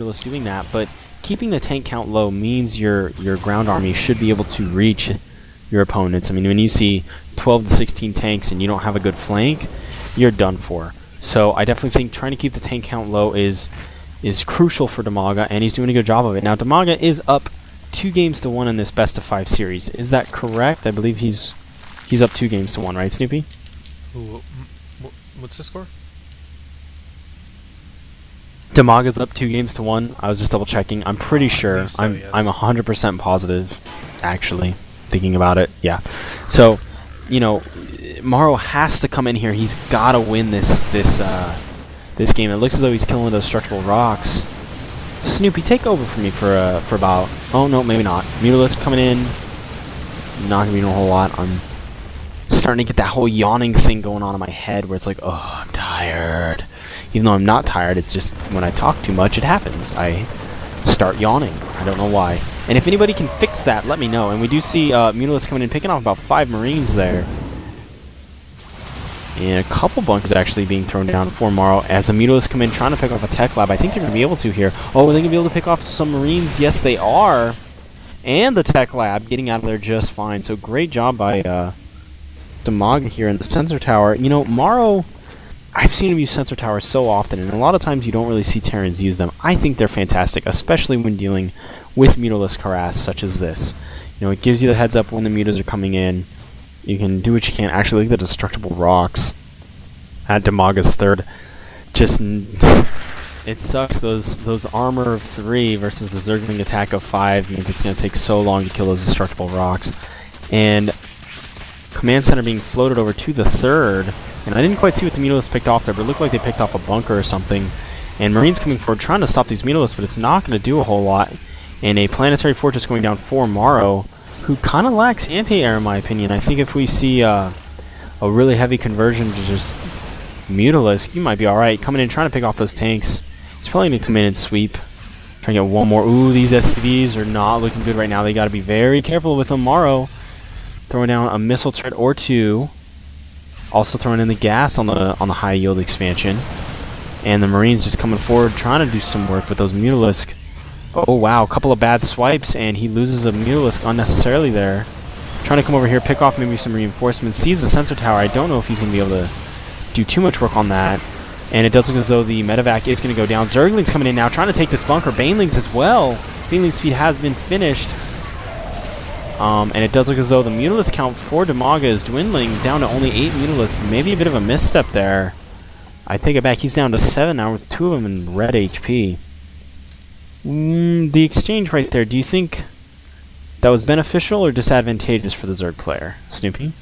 Mutalisk doing that, but keeping the tank count low means your ground army should be able to reach your opponents. I mean, when you see 12 to 16 tanks and you don't have a good flank, you're done for. So I definitely think trying to keep the tank count low is crucial for dimaga, and he's doing a good job of it. Now, dimaga is up 2-1 in this best of 5 series. Is that correct? I believe he's up 2-1, right, Snoopy? What's the score? Dimaga's up 2-1. I was just double checking. I'm pretty sure. So, I'm yes. 100% positive, actually, thinking about it. Yeah. So, you know, Morrow has to come in here. He's got to win this game. It looks as though he's killing those structural rocks. Snoopy, take over for me for about... Oh, no, maybe not. Mutalisk coming in. Not going to be doing a whole lot. I'm starting to get that whole yawning thing going on in my head where it's like, oh, I'm tired. Even though I'm not tired, it's just when I talk too much, it happens. I start yawning. I don't know why. And if anybody can fix that, let me know. And we do see Mutalisk coming in, picking off about 5 Marines there. And a couple bunkers actually being thrown down for Morrow as the Mutalisk come in trying to pick off a tech lab. I think they're going to be able to here. Oh, are they going to be able to pick off some Marines? Yes, they are. And the tech lab getting out of there just fine. So great job by dimaga here in the sensor tower. You know, Morrow... I've seen him use sensor towers so often, and a lot of times you don't really see Terrans use them. I think they're fantastic, especially when dealing with Mutalisk harass such as this. You know, it gives you the heads up when the mutas are coming in. You can do what you can. Actually, look at the destructible rocks at dimaga's third. Just, it sucks. Those armor of 3 versus the Zergling attack of 5 means it's going to take so long to kill those destructible rocks. And command center being floated over to the third. And I didn't quite see what the Mutalisk picked off there, but it looked like they picked off a bunker or something. And Marines coming forward trying to stop these Mutalisks, but it's not going to do a whole lot. And a planetary fortress going down for Morrow, who kind of lacks anti-air in my opinion. I think if we see a really heavy conversion to just Mutalisk, you might be alright. Coming in trying to pick off those tanks. He's probably going to come in and sweep. Try to get one more. Ooh, these SCVs are not looking good right now. They got to be very careful with them. Morrow throwing down a missile turret or 2. Also throwing in the gas on the high yield expansion, and the Marines just coming forward trying to do some work with those Mutalisk. Oh wow, a couple of bad swipes, and he loses a Mutalisk unnecessarily there. Trying to come over here, pick off maybe some reinforcements. Sees the sensor tower. I don't know if he's going to be able to do too much work on that. And it does look as though the medevac is going to go down. Zergling's coming in now, trying to take this bunker. Banelings as well. Baneling speed has been finished. And it does look as though the Mutalisk count for dimaga is dwindling down to only 8 Mutalisks. Maybe a bit of a misstep there. I take it back. He's down to 7 now with 2 of them in red HP. The exchange right there, do you think that was beneficial or disadvantageous for the Zerg player? Snoopy?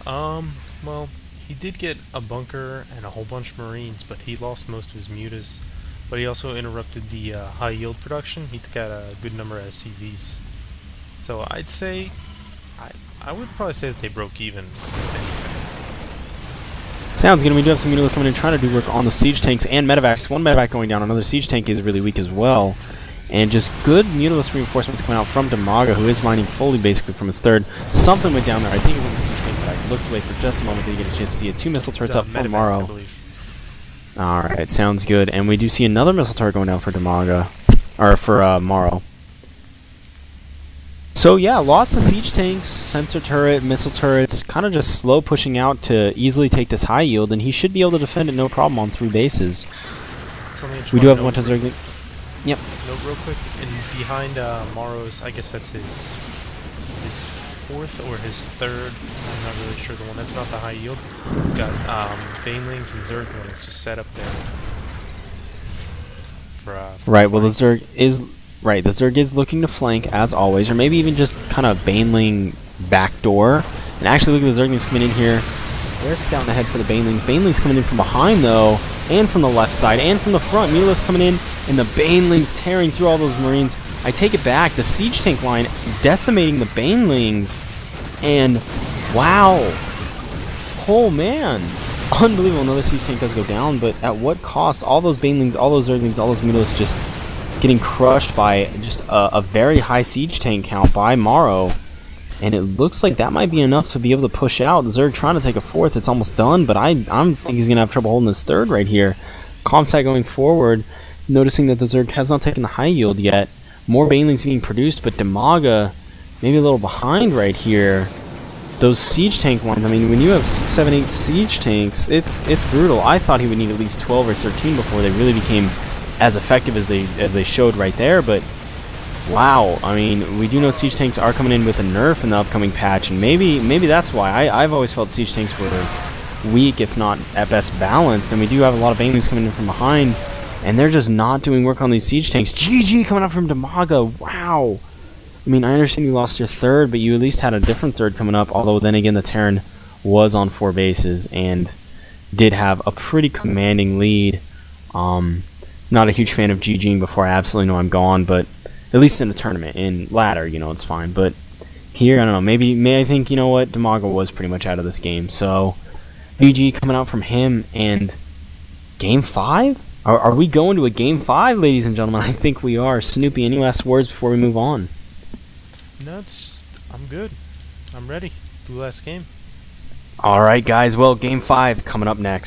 Well, he did get a bunker and a whole bunch of Marines, but he lost most of his mutas. But he also interrupted the high yield production. He took out a good number of SCVs. So I'd say, I would probably say that they broke even. Sounds good. We do have some Mutalisks coming in trying to do work on the siege tanks and medevacs. One medevac going down. Another siege tank is really weak as well. And just good Mutalisk reinforcements coming out from dimaga, who is mining fully basically from his third. Something went down there. I think it was a siege tank, but I looked away for just a moment. Didn't get a chance to see it. 2 missile turrets up for Morrow. Alright, sounds good. And we do see another missile turret going down for dimaga, or for Morrow. So yeah, lots of siege tanks, sensor turret, missile turrets, kind of just slow pushing out to easily take this high yield, and he should be able to defend it no problem on 3 bases. We do have a bunch of Zergling. Yep. Note real quick, and behind Morrow's, I guess that's his 4th or his 3rd, I'm not really sure, the one that's not the high yield. He's got Banelings and Zerglings just set up there. Right, well the Zerg is... Right, the Zerg is looking to flank, as always, or maybe even just kind of Baneling backdoor. And actually, look at the Zerglings coming in here. They're scouting ahead for the Banelings. Banelings coming in from behind, though, and from the left side, and from the front. Mutalisk coming in, and the Banelings tearing through all those Marines. I take it back. The siege tank line decimating the Banelings. And, wow. Oh, man. Unbelievable. Another siege tank does go down, but at what cost? All those Banelings, all those Zerglings, all those Mutalisks just getting crushed by just a very high siege tank count by Morrow. And it looks like that might be enough to be able to push out. The Zerg trying to take a 4th. It's almost done, but I think he's going to have trouble holding his 3rd right here. Comsat going forward, noticing that the Zerg has not taken the high yield yet. More banelings being produced, but dimaga maybe a little behind right here. Those siege tank lines, I mean, when you have 6, 7, 8 siege tanks, it's brutal. I thought he would need at least 12 or 13 before they really became as effective as they showed right there, but wow, I mean, we do know siege tanks are coming in with a nerf in the upcoming patch, and maybe that's why. I've always felt siege tanks were weak, if not at best balanced, and we do have a lot of banelings coming in from behind, and they're just not doing work on these siege tanks. GG coming up from dimaga, wow! I mean, I understand you lost your third, but you at least had a different third coming up, although then again the Terran was on 4 bases and did have a pretty commanding lead. Not a huge fan of GGing before I absolutely know I'm gone, but at least in a tournament. In ladder, you know, it's fine. But here, I don't know, I think, you know what, dimaga was pretty much out of this game. So, GG coming out from him, and Game 5? Are we going to a Game 5, ladies and gentlemen? I think we are. Snoopy, any last words before we move on? No, it's just, I'm good. I'm ready. The last game. Alright, guys, well, Game 5 coming up next.